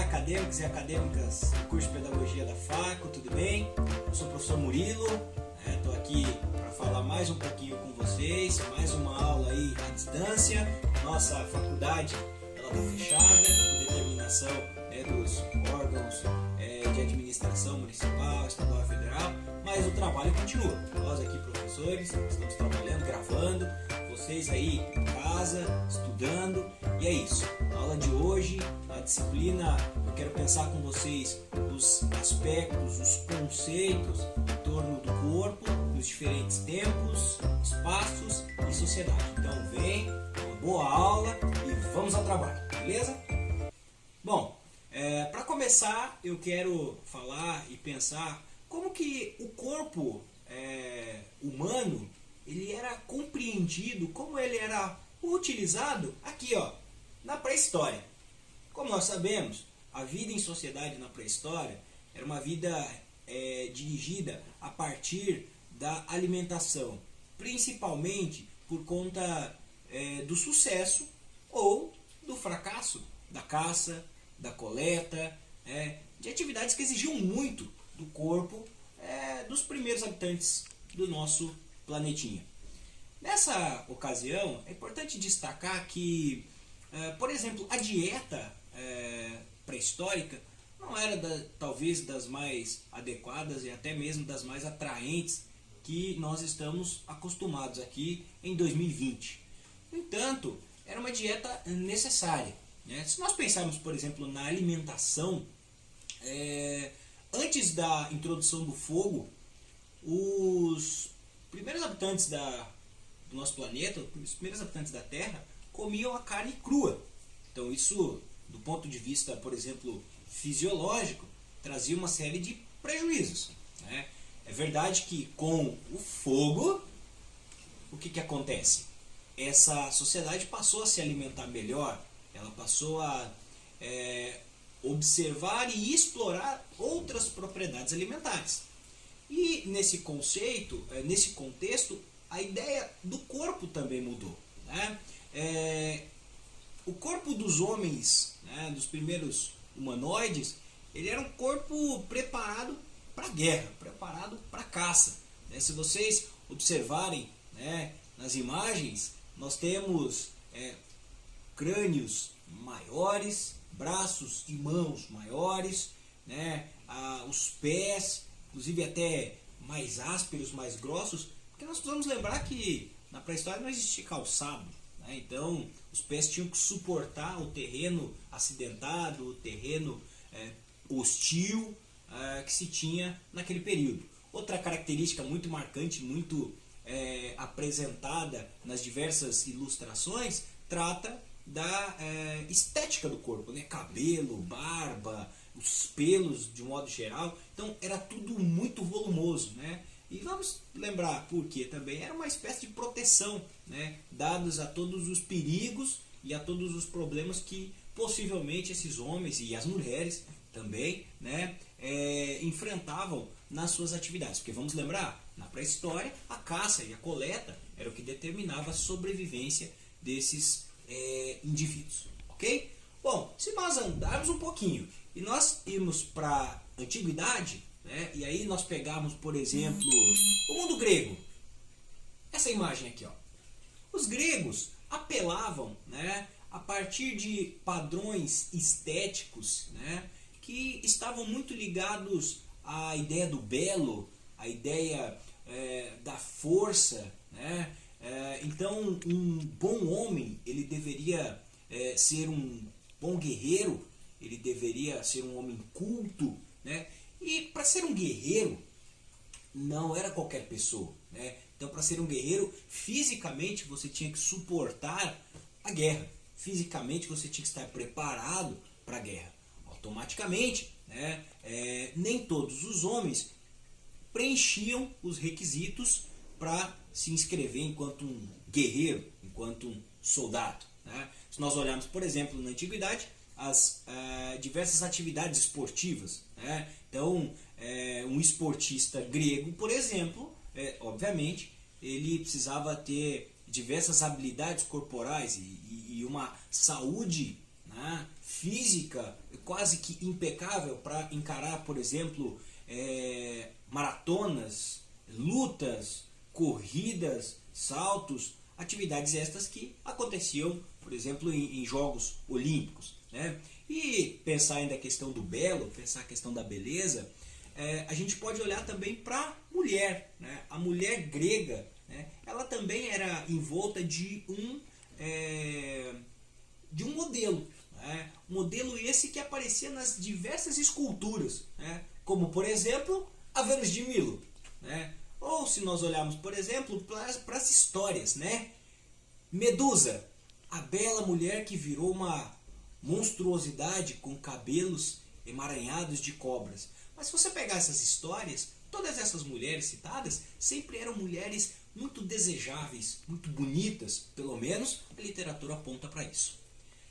acadêmicos e acadêmicas do curso de Pedagogia da FACO, tudo bem? Eu sou o professor Murilo, estou aqui para falar mais um pouquinho com vocês, mais uma aula aí à distância. Nossa faculdade ela está fechada por determinação dos órgãos de administração municipal, estadual e federal, mas o trabalho continua. Nós aqui, professores, estamos trabalhando, gravando, vocês aí em casa, estudando, e é isso. Na aula de hoje, na disciplina, eu quero pensar com vocês os aspectos, os conceitos em torno do corpo, nos diferentes tempos, espaços e sociedade. Então vem, uma boa aula e vamos ao trabalho, beleza? Bom, para começar eu quero falar e pensar como que o corpo humano ele era compreendido, como ele era utilizado aqui, ó, na pré-história. Como nós sabemos, a vida em sociedade na pré-história era uma vida dirigida a partir da alimentação, principalmente por conta do sucesso ou do fracasso da caça, da coleta, de atividades que exigiam muito do corpo dos primeiros habitantes do nosso planetinha. Nessa ocasião, é importante destacar que, por exemplo, a dieta pré-histórica não era talvez das mais adequadas e até mesmo das mais atraentes que nós estamos acostumados aqui em 2020. No entanto, era uma dieta necessária. Se nós pensarmos, por exemplo, na alimentação, antes da introdução do fogo, os primeiros habitantes do nosso planeta, os primeiros habitantes da Terra, comiam a carne crua. Então isso, do ponto de vista, por exemplo, fisiológico, trazia uma série de prejuízos. É verdade que com o fogo, o que acontece? Essa sociedade passou a se alimentar melhor, ela passou a observar e explorar outras propriedades alimentares. E nesse conceito, nesse contexto, a ideia do corpo também mudou. O corpo dos homens, dos primeiros humanoides, ele era um corpo preparado para a guerra, preparado para a caça. Se vocês observarem nas imagens, nós temos crânios maiores, braços e mãos maiores, os pés, inclusive até mais ásperos, mais grossos, porque nós precisamos lembrar que na pré-história não existia calçado, então os pés tinham que suportar o terreno acidentado, o terreno hostil que se tinha naquele período. Outra característica muito marcante, muito apresentada nas diversas ilustrações, trata da estética do corpo, cabelo, barba, os pelos de modo geral. Então era tudo muito volumoso, E vamos lembrar porque também era uma espécie de proteção, dados a todos os perigos e a todos os problemas que possivelmente esses homens e as mulheres também enfrentavam nas suas atividades. Porque vamos lembrar, na pré-história, a caça e a coleta era o que determinava a sobrevivência desses indivíduos, ok? Bom, se nós andarmos um pouquinho e nós irmos para a antiguidade, e aí nós pegarmos, por exemplo, o mundo grego, essa imagem aqui, ó. Os gregos apelavam, a partir de padrões estéticos, que estavam muito ligados à ideia do belo, à ideia da força, então um bom homem ele deveria ser um bom guerreiro, ele deveria ser um homem culto, e para ser um guerreiro não era qualquer pessoa, então para ser um guerreiro fisicamente você tinha que suportar a guerra, fisicamente você tinha que estar preparado para a guerra. Automaticamente, nem todos os homens preenchiam os requisitos para se inscrever enquanto um guerreiro, enquanto um soldado. Se nós olharmos, por exemplo, na antiguidade, as diversas atividades esportivas, então um esportista grego, por exemplo, obviamente, ele precisava ter diversas habilidades corporais e uma saúde física quase que impecável para encarar, por exemplo, maratonas, lutas, corridas, saltos, atividades estas que aconteciam, por exemplo, em Jogos Olímpicos, né? E pensar ainda a questão do belo, pensar a questão da beleza, a gente pode olhar também para a mulher, né? A mulher grega, né? Ela também era envolta de um modelo, né? Modelo esse que aparecia nas diversas esculturas, né? Como por exemplo a Vênus de Milo, né? Ou se nós olharmos, por exemplo, para as histórias, né? Medusa, a bela mulher que virou uma monstruosidade com cabelos emaranhados de cobras. Mas se você pegar essas histórias, todas essas mulheres citadas sempre eram mulheres muito desejáveis, muito bonitas, pelo menos a literatura aponta para isso.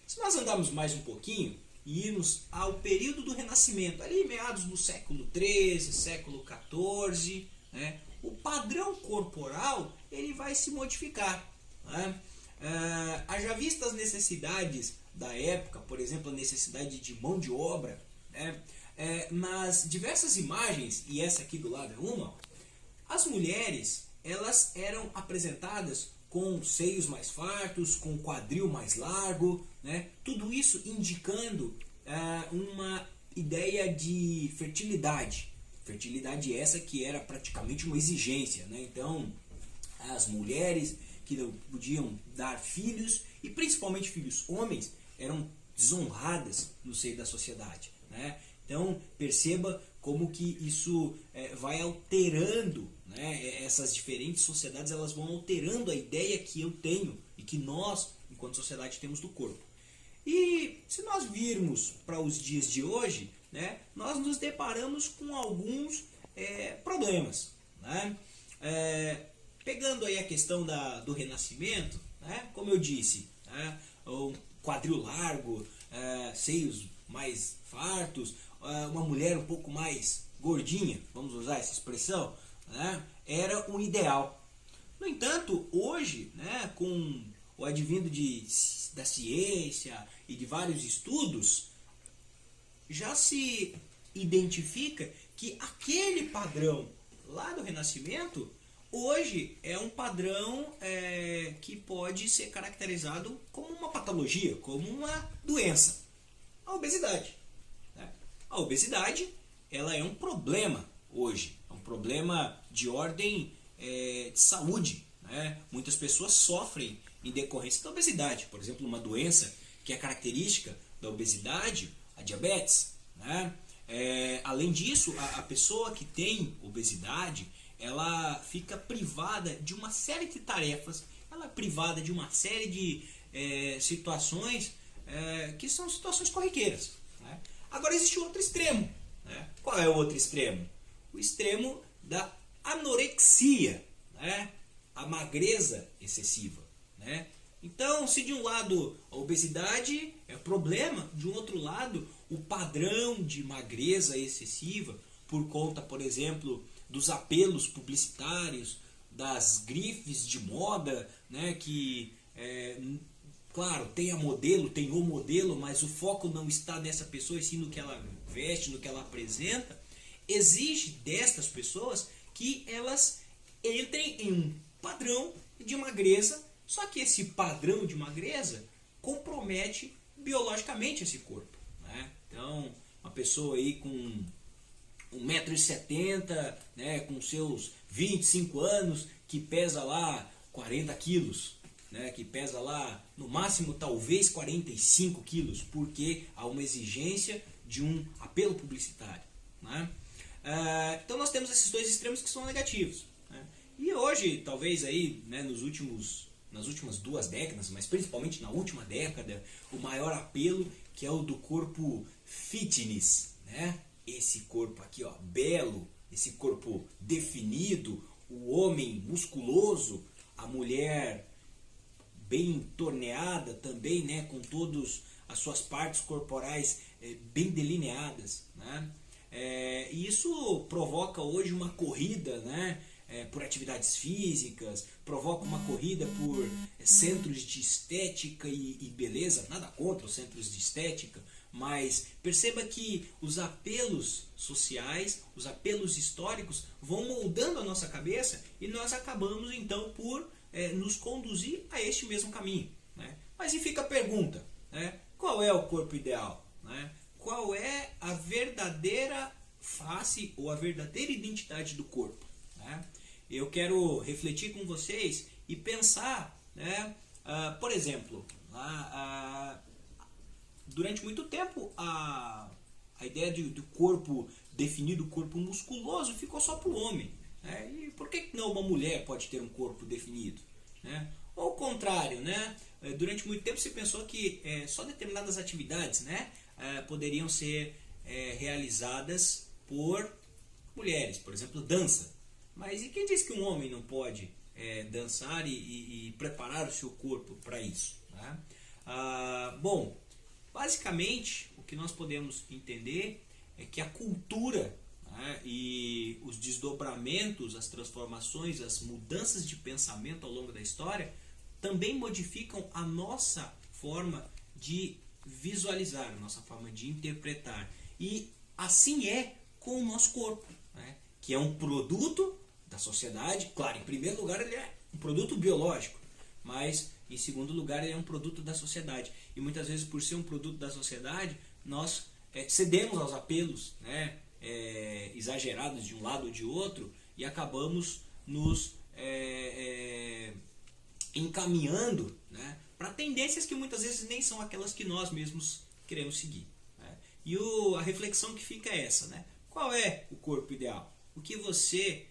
Se nós andarmos mais um pouquinho e irmos ao período do Renascimento, ali meados do século XIII, século XIV, né, o padrão corporal ele vai se modificar, né? Haja vista as necessidades da época, por exemplo, a necessidade de mão de obra, né? Nas diversas imagens, e essa aqui do lado é uma, as mulheres elas eram apresentadas com seios mais fartos, com quadril mais largo, né? Tudo isso indicando uma ideia de fertilidade. Fertilidade essa que era praticamente uma exigência, né? Então, as mulheres que não podiam dar filhos, e principalmente filhos homens, eram desonradas no seio da sociedade, né? Então, perceba como que isso vai alterando, né? Essas diferentes sociedades elas vão alterando a ideia que eu tenho e que nós, enquanto sociedade, temos do corpo. E se nós virmos para os dias de hoje, né, nós nos deparamos com alguns problemas, né? Pegando aí a questão do Renascimento, né, como eu disse, né, um quadril largo, seios mais fartos, uma mulher um pouco mais gordinha, vamos usar essa expressão, né, era um ideal. No entanto, hoje, né, com o advindo da ciência e de vários estudos, já se identifica que aquele padrão lá do Renascimento hoje é um padrão que pode ser caracterizado como uma patologia, como uma doença, a obesidade, né? A obesidade ela é um problema hoje, é um problema de ordem de saúde, né? Muitas pessoas sofrem em decorrência da obesidade, por exemplo, uma doença que é característica da obesidade, a diabetes, né? Além disso, a pessoa que tem obesidade, ela fica privada de uma série de tarefas, ela é privada de uma série de situações que são situações corriqueiras, né? Agora existe outro extremo, né? Qual é o outro extremo? O extremo da anorexia, né? A magreza excessiva, né? Então, se de um lado a obesidade é problema, de um outro lado o padrão de magreza excessiva, por conta, por exemplo, dos apelos publicitários, das grifes de moda, né, que, claro, tem a modelo, tem o modelo, mas o foco não está nessa pessoa, e sim no que ela veste, no que ela apresenta, exige destas pessoas que elas entrem em um padrão de magreza. Só que esse padrão de magreza compromete biologicamente esse corpo, né? Então, uma pessoa aí com 1,70 m, né, com seus 25 anos, que pesa lá 40 quilos, né, que pesa lá no máximo talvez 45 quilos, porque há uma exigência de um apelo publicitário, né? Então nós temos esses dois extremos que são negativos, né? E hoje, talvez aí, né, nas últimas 2 décadas, mas principalmente na última década, o maior apelo que é o do corpo fitness, né? Esse corpo aqui, ó, belo, esse corpo definido, o homem musculoso, a mulher bem torneada também, né? Com todas as suas partes corporais bem delineadas, né? E isso provoca hoje uma corrida, né? Por atividades físicas, provoca uma corrida por centros de estética e beleza, nada contra os centros de estética, mas perceba que os apelos sociais, os apelos históricos vão moldando a nossa cabeça e nós acabamos então por nos conduzir a este mesmo caminho, né? Mas e fica a pergunta, né? Qual é o corpo ideal, né? Qual é a verdadeira face ou a verdadeira identidade do corpo, né? Eu quero refletir com vocês e pensar, né? Por exemplo, durante muito tempo a ideia do corpo definido, corpo musculoso, ficou só para o homem, né? E por que não uma mulher pode ter um corpo definido, né? Ou o contrário, né? Durante muito tempo se pensou que só determinadas atividades, né, poderiam ser realizadas por mulheres, por exemplo, dança. Mas e quem diz que um homem não pode dançar e preparar o seu corpo para isso, né? Bom, basicamente o que nós podemos entender é que a cultura, né, e os desdobramentos, as transformações, as mudanças de pensamento ao longo da história também modificam a nossa forma de visualizar, a nossa forma de interpretar. E assim é com o nosso corpo, né, que é um produto da sociedade. Claro, em primeiro lugar ele é um produto biológico, mas em segundo lugar ele é um produto da sociedade. E muitas vezes, por ser um produto da sociedade, nós cedemos aos apelos, né, exagerados de um lado ou de outro e acabamos nos encaminhando, né, para tendências que muitas vezes nem são aquelas que nós mesmos queremos seguir, né? E a reflexão que fica é essa, né? Qual é o corpo ideal? O que você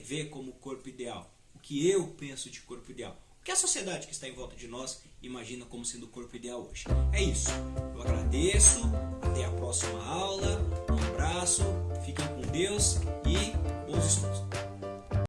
vê como corpo ideal? O que eu penso de corpo ideal? O que a sociedade que está em volta de nós imagina como sendo o corpo ideal hoje? É isso. Eu agradeço. Até a próxima aula. Um abraço. Fiquem com Deus e